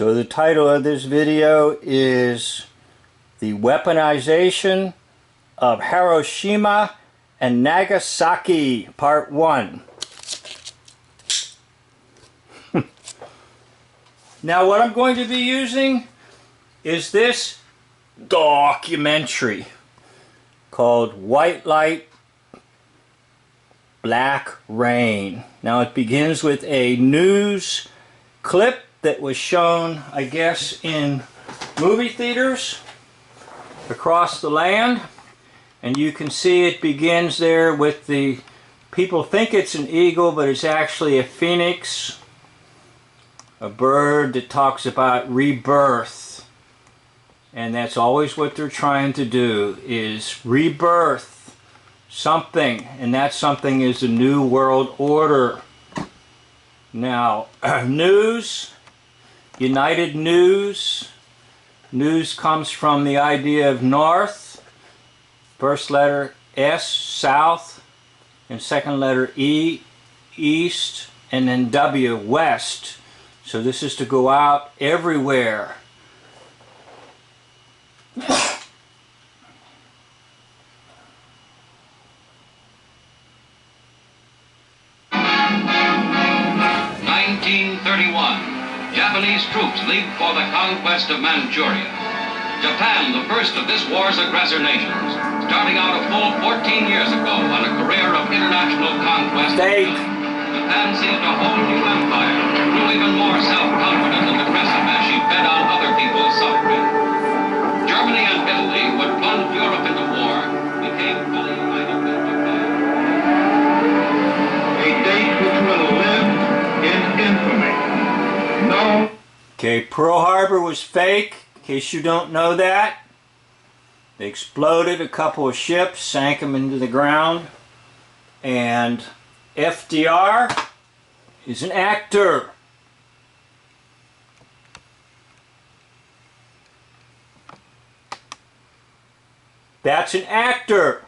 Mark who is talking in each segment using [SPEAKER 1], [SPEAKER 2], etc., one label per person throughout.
[SPEAKER 1] So the title of this video is The Weaponization of Hiroshima and Nagasaki, Part 1. Now what I'm going to be using is this documentary called White Light, Black Rain. Now it begins with a news clip that was shown, I guess, in movie theaters across the land, and you can see it begins there with the people think it's an eagle, but it's actually a phoenix, a bird that talks about rebirth. And that's always what they're trying to do, is rebirth something, and that something is the New World Order. Now, news, United News. News comes from the idea of north, first letter S, south, and second letter E, east, and then W, west. So this is to go out everywhere.
[SPEAKER 2] Japanese troops leave for the conquest of Manchuria. Japan, the first of this war's aggressor nations, starting out a full 14 years ago on a career of international conquest. Japan seized a whole new empire, grew even more self-confident and aggressive as she fed on other people's suffering. Germany and Italy, who had plunged Europe into war, became fully united with Japan.
[SPEAKER 3] A date which will live in infamy. No.
[SPEAKER 1] Okay, Pearl Harbor was fake, in case you don't know that. They exploded a couple of ships, sank them into the ground, and FDR is an actor. That's an actor.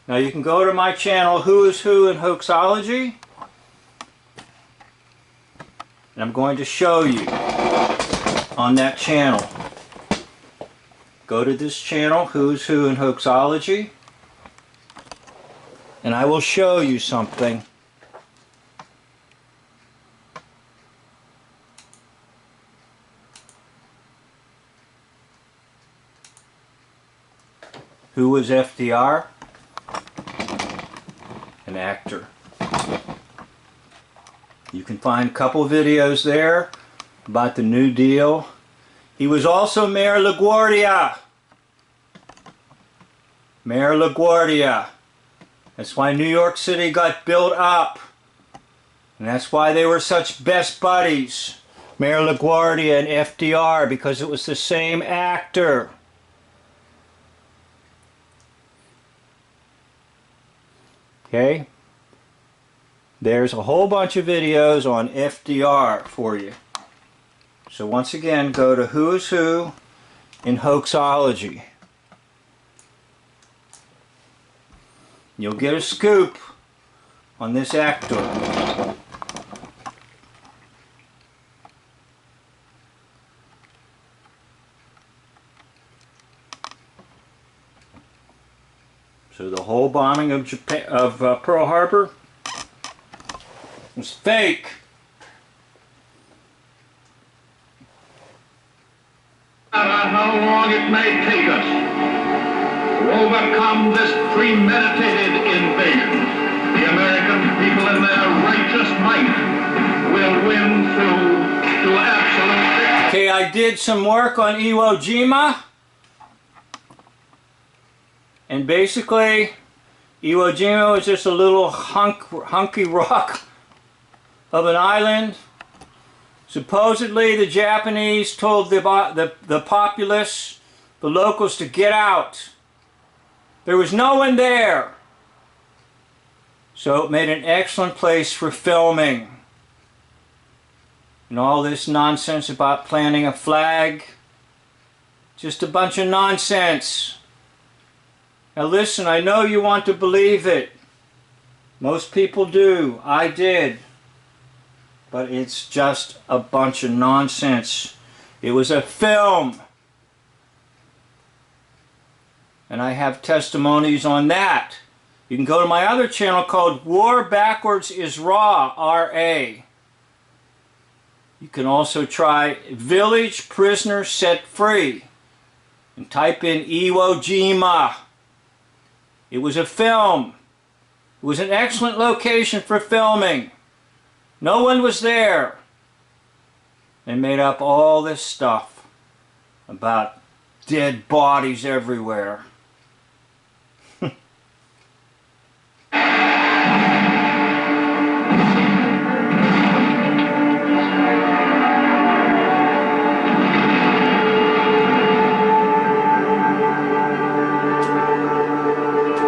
[SPEAKER 1] Now you can go to my channel, Who is Who in Hoaxology, and I'm going to show you on that channel. Go to this channel, Who's Who in Hoaxology, and I will show you something. Who was FDR? An actor. You can find a couple videos there about the New Deal. He was also Mayor LaGuardia. Mayor LaGuardia. That's why New York City got built up. And that's why they were such best buddies. Mayor LaGuardia and FDR, because it was the same actor. Okay? There's a whole bunch of videos on FDR for you. So once again, go to Who is Who in Hoaxology. You'll get a scoop on this actor. So the whole bombing of Japan, Pearl Harbor, was fake.
[SPEAKER 3] No matter how long it may take us to overcome this premeditated invasion, the American people in their righteous might will win through to absolute victory.
[SPEAKER 1] Okay, I did some work on Iwo Jima, and basically Iwo Jima was just a little hunky rock of an island. Supposedly the Japanese told the populace, the locals, to get out. There was no one there. So it made an excellent place for filming. And all this nonsense about planting a flag, just a bunch of nonsense. Now listen, I know you want to believe it. Most people do. I did. But it's just a bunch of nonsense. It was a film. And I have testimonies on that. You can go to my other channel called War Backwards is Raw, R-A. You can also try Village Prisoner Set Free and type in Iwo Jima. It was a film. It was an excellent location for filming. No one was there. They made up all this stuff about dead bodies everywhere.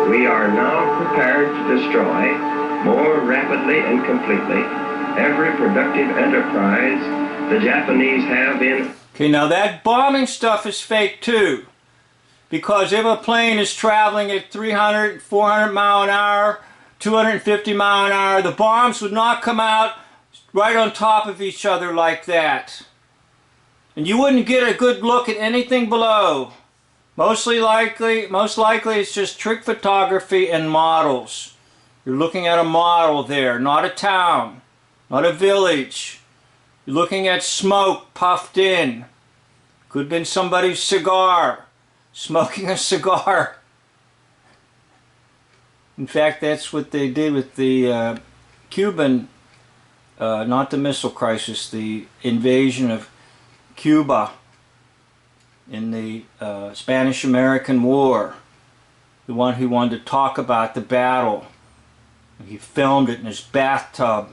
[SPEAKER 4] We are now prepared to destroy more rapidly and completely every productive enterprise the Japanese have in...
[SPEAKER 1] Okay, now that bombing stuff is fake too. Because if a plane is traveling at 300, 400 mile an hour, 250 mile an hour, the bombs would not come out right on top of each other like that. And you wouldn't get a good look at anything below. Most likely it's just trick photography and models. You're looking at a model there, not a town, not a village. You're looking at smoke puffed in. Could have been somebody's cigar, smoking a cigar. In fact, that's what they did with the Cuban, not the missile crisis, the invasion of Cuba in the Spanish-American War. The one who wanted to talk about the battle. He filmed it in his bathtub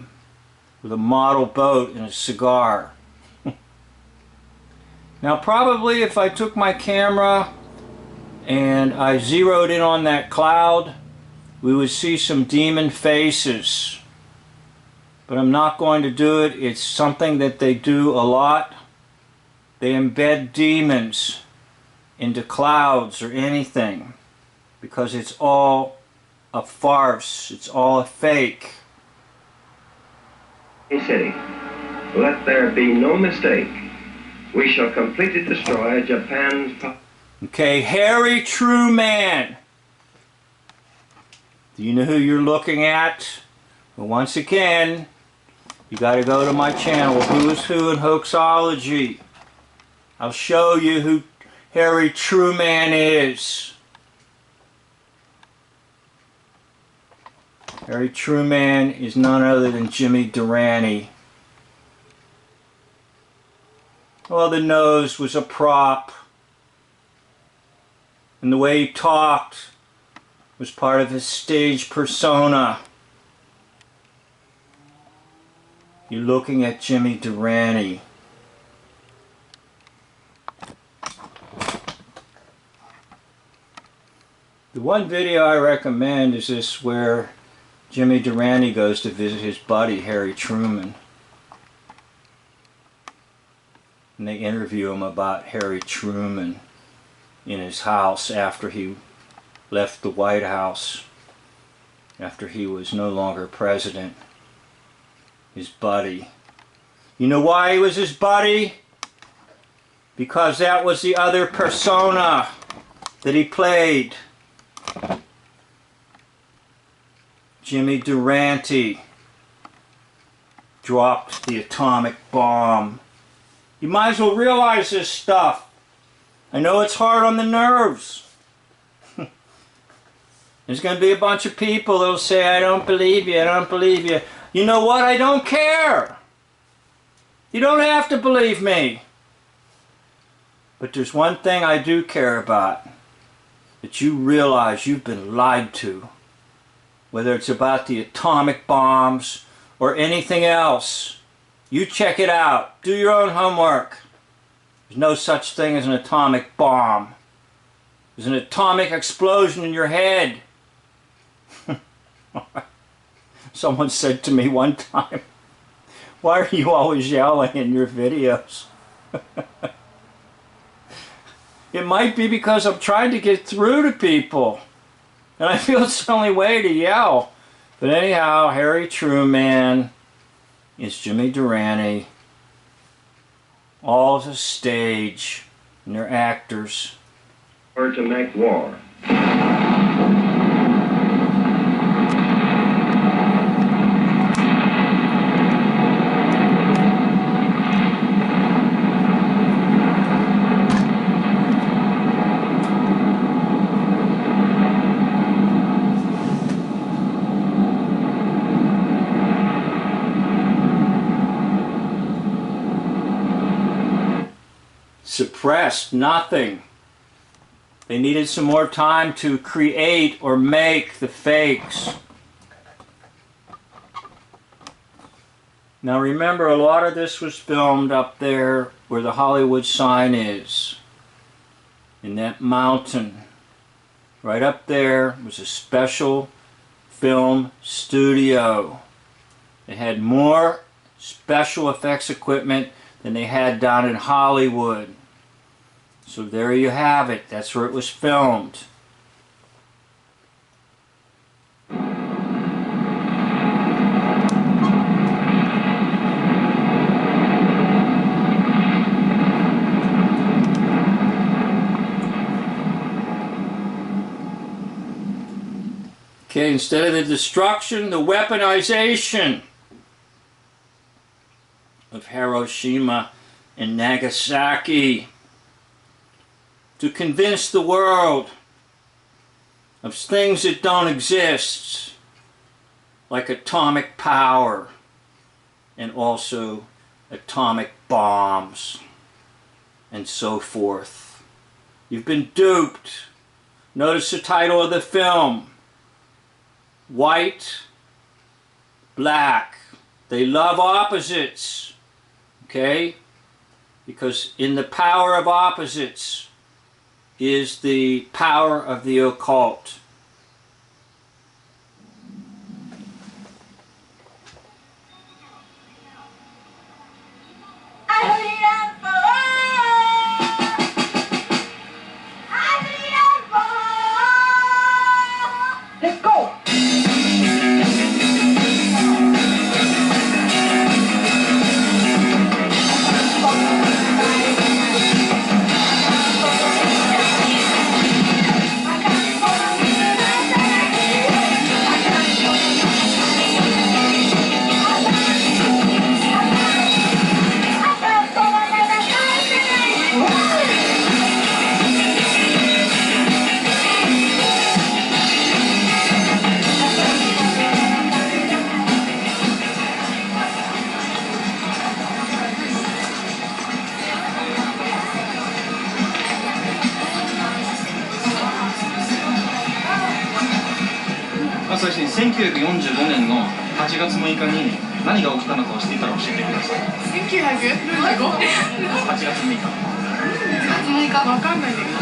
[SPEAKER 1] with a model boat and a cigar. Now probably if I took my camera and I zeroed in on that cloud, we would see some demon faces. But I'm not going to do it. It's something that they do a lot. They embed demons into clouds or anything because it's all a farce. It's all a fake.
[SPEAKER 4] City. Let there be no mistake. We shall completely destroy Japan's...
[SPEAKER 1] Okay, Harry Truman. Do you know who you're looking at? Well, once again, you got to go to my channel, Who's Who in Hoaxology. I'll show you who Harry Truman is. Harry Truman is none other than Jimmy Durante. Well, the nose was a prop. And the way he talked was part of his stage persona. You're looking at Jimmy Durante. The one video I recommend is this where Jimmy Durante goes to visit his buddy Harry Truman. And they interview him about Harry Truman in his house after he left the White House, after he was no longer president. His buddy. You know why he was his buddy? Because that was the other persona that he played. Jimmy Durante dropped the atomic bomb. You might as well realize this stuff. I know it's hard on the nerves. There's going to be a bunch of people that'll say, I don't believe you, I don't believe you. You know what? I don't care. You don't have to believe me. But there's one thing I do care about. That you realize you've been lied to. Whether it's about the atomic bombs or anything else. You check it out. Do your own homework. There's no such thing as an atomic bomb. There's an atomic explosion in your head. Someone said to me one time, why are you always yelling in your videos? It might be because I'm trying to get through to people. And I feel it's the only way to yell. But anyhow, Harry Truman is Jimmy Durante. all is a stage, and they're actors.
[SPEAKER 4] Or to make war.
[SPEAKER 1] Suppressed nothing. They needed some more time to create or make the fakes. Now remember, a lot of this was filmed up there where the Hollywood sign is. In that mountain. Right up there was a special film studio. They had more special effects equipment than they had down in Hollywood. So there you have it. That's where it was filmed. Okay, instead of the destruction, the weaponization of Hiroshima and Nagasaki, to convince the world of things that don't exist, like atomic power and also atomic bombs and so forth. You've been duped. Notice the title of the film. White, black. They love opposites. Okay? Because in the power of opposites is the power of the occult.
[SPEAKER 5] Let's go!
[SPEAKER 6] 最初に1945年の8月6日に何が起きたのかを知っていたら教えてください。
[SPEAKER 5] 1945?
[SPEAKER 6] 8月6日。
[SPEAKER 5] 8日わかんないんだけど。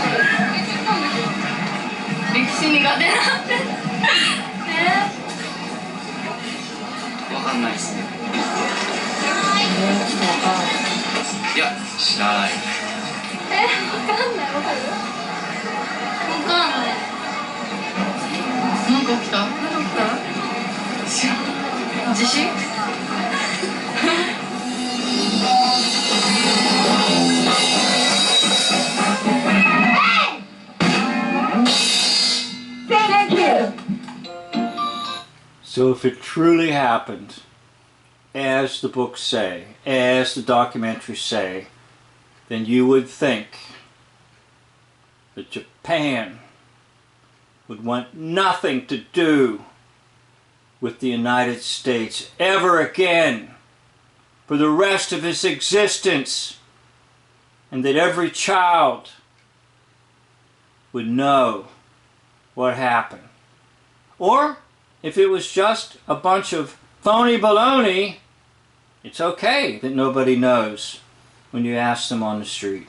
[SPEAKER 5] 歴史苦手なんで。
[SPEAKER 6] わかんないですね。いや、知らない。
[SPEAKER 5] わかんない。わかる？わかんない。なんか起きた？なんか起きた？知らん。地震？So
[SPEAKER 1] if it truly happened, as the books say, as the documentaries say, then you would think that Japan would want nothing to do with the United States ever again for the rest of its existence, and that every child would know what happened. Or if it was just a bunch of phony baloney, it's okay that nobody knows when you ask them on the street.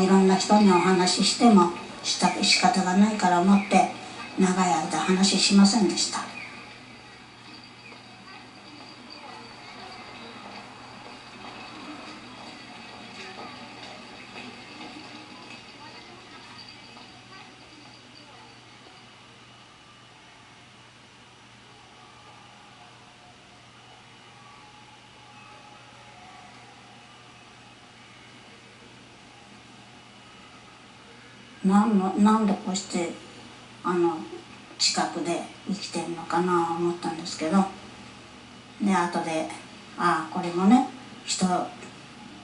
[SPEAKER 7] いろんな人にお話ししても仕方がないから思って長い間話しませんでした。なんでこうして近くで生きてるのかなと思ったんですけど、で後でこれもね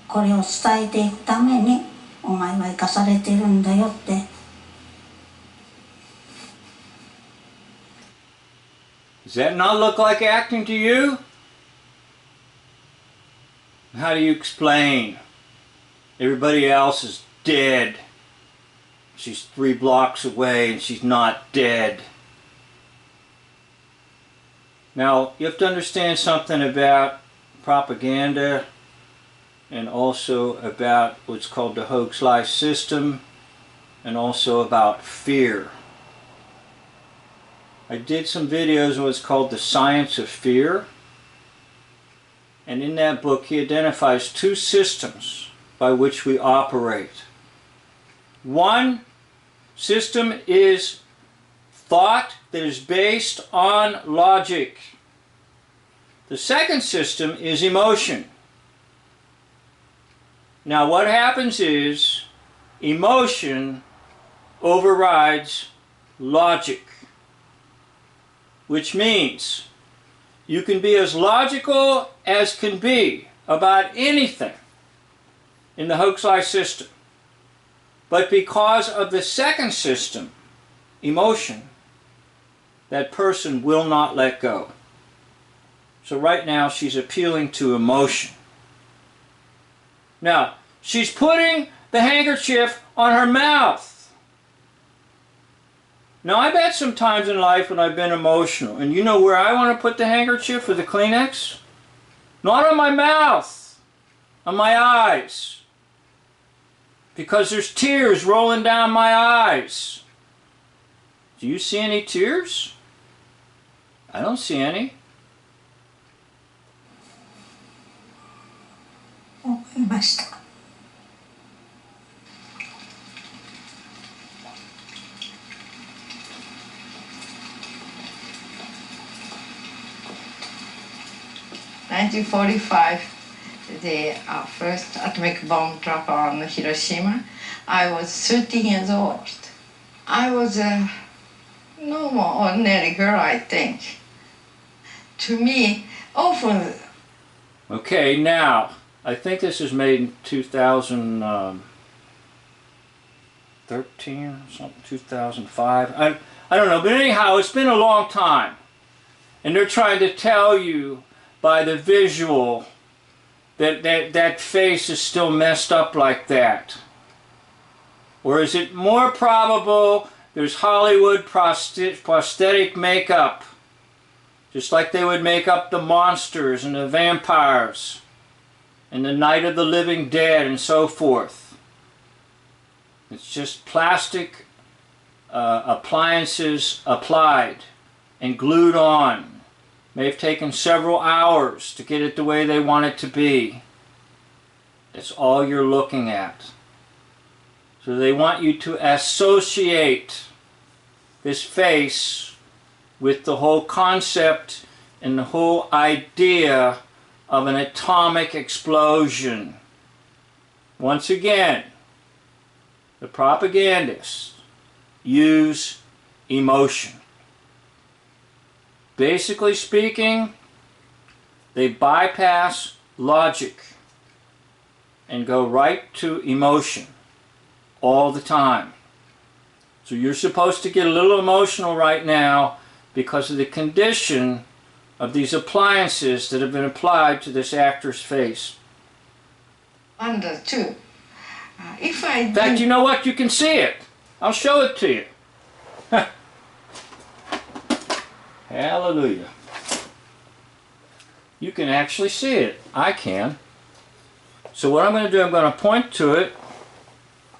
[SPEAKER 7] これを伝えていくためにお前は生かされてるんだよって。
[SPEAKER 1] Does that not look like acting to you? How do you explain? Everybody else is dead. She's 3 blocks away and she's not dead. Now, you have to understand something about propaganda and also about what's called the hoax-lie system and also about fear. I did some videos on what's called the science of fear, and in that book he identifies 2 systems by which we operate. One system is thought that is based on logic. The second system is emotion. Now what happens is emotion overrides logic, which means you can be as logical as can be about anything in the hoax-lie system. But because of the second system, emotion, that person will not let go. So right now she's appealing to emotion. Now, she's putting the handkerchief on her mouth. Now I bet some times in life when I've been emotional, and you know where I want to put the handkerchief or the Kleenex? Not on my mouth, on my eyes. Because there's tears rolling down my eyes. Do you see any tears? I don't see any.
[SPEAKER 7] 思いました。
[SPEAKER 8] 1945, the first atomic bomb dropped on Hiroshima. I was 13 years old. I was a normal, ordinary girl, I think. To me, often...
[SPEAKER 1] Okay, now, I think this is made in 2013 or something, 2005. I don't know, but anyhow, it's been a long time. And they're trying to tell you by the visual that face is still messed up like that. Or is it more probable there's Hollywood prosthetic makeup, just like they would make up the monsters and the vampires and the Night of the Living Dead and so forth. It's just plastic appliances applied and glued on. May have taken several hours to get it the way they want it to be. That's all you're looking at. So they want you to associate this face with the whole concept and the whole idea of an atomic explosion. Once again, the propagandists use emotion. Basically speaking, they bypass logic and go right to emotion all the time. So you're supposed to get a little emotional right now because of the condition of these appliances that have been applied to this actor's face.
[SPEAKER 8] Wonder too. If I
[SPEAKER 1] In fact, you know what? You can see it. I'll show it to you. Hallelujah. You can actually see it. I can. So what I'm going to do, I'm going to point to it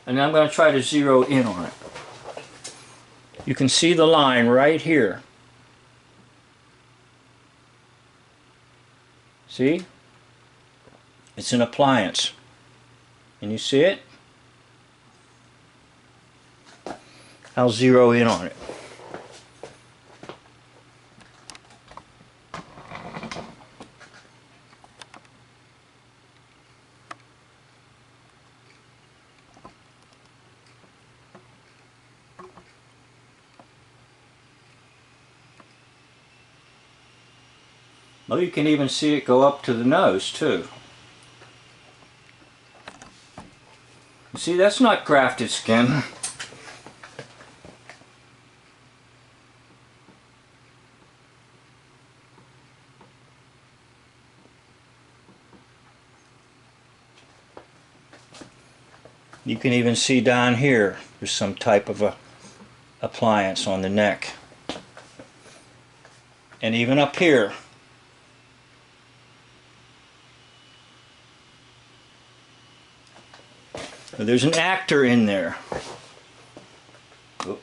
[SPEAKER 1] and I'm going to try to zero in on it. You can see the line right here. See? It's an appliance. Can you see it? I'll zero in on it. Well, you can even see it go up to the nose too. You see, that's not grafted skin. You can even see down here, there's some type of a appliance on the neck. And even up here. There's an actor in there. Oh,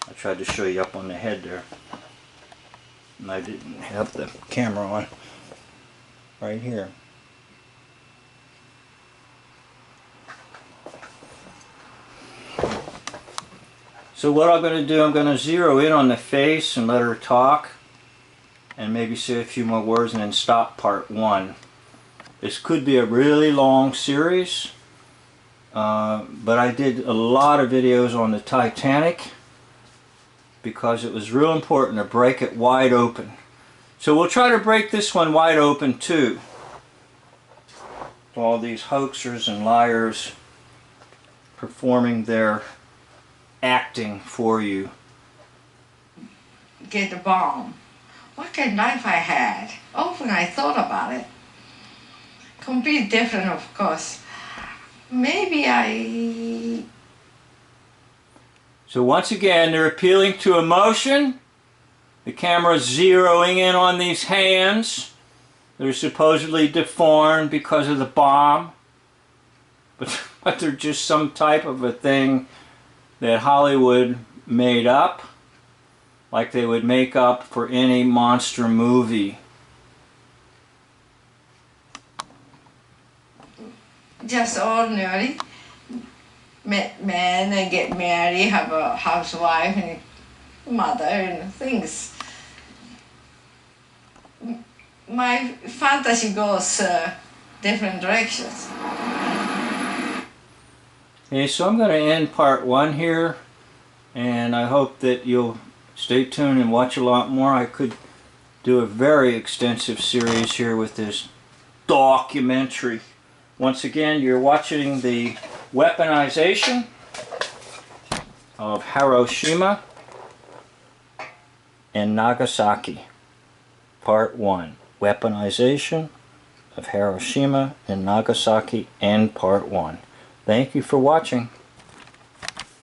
[SPEAKER 1] I tried to show you up on the head there. And I didn't have the camera on. Right here. So what I'm going to do, I'm going to zero in on the face and let her talk. And maybe say a few more words and then stop part 1. This could be a really long series. But I did a lot of videos on the Titanic because it was real important to break it wide open. So we'll try to break this one wide open too. All these hoaxers and liars performing their acting for you.
[SPEAKER 8] Get a bomb. What kind of life I had? Often I thought about it. Completely different, of course. Maybe I...
[SPEAKER 1] So once again, they're appealing to emotion. The camera's zeroing in on these hands. They're supposedly deformed because of the bomb. But they're just some type of a thing that Hollywood made up. Like they would make up for any monster movie.
[SPEAKER 8] Just ordinary men and get married, have a housewife and mother and things. My fantasy goes different directions.
[SPEAKER 1] Okay, so I'm going to end part 1 here, and I hope that you'll stay tuned and watch a lot more. I could do a very extensive series here with this documentary. Once again, you're watching the weaponization of Hiroshima and Nagasaki, part 1. Weaponization of Hiroshima and Nagasaki, and part 1. Thank you for watching.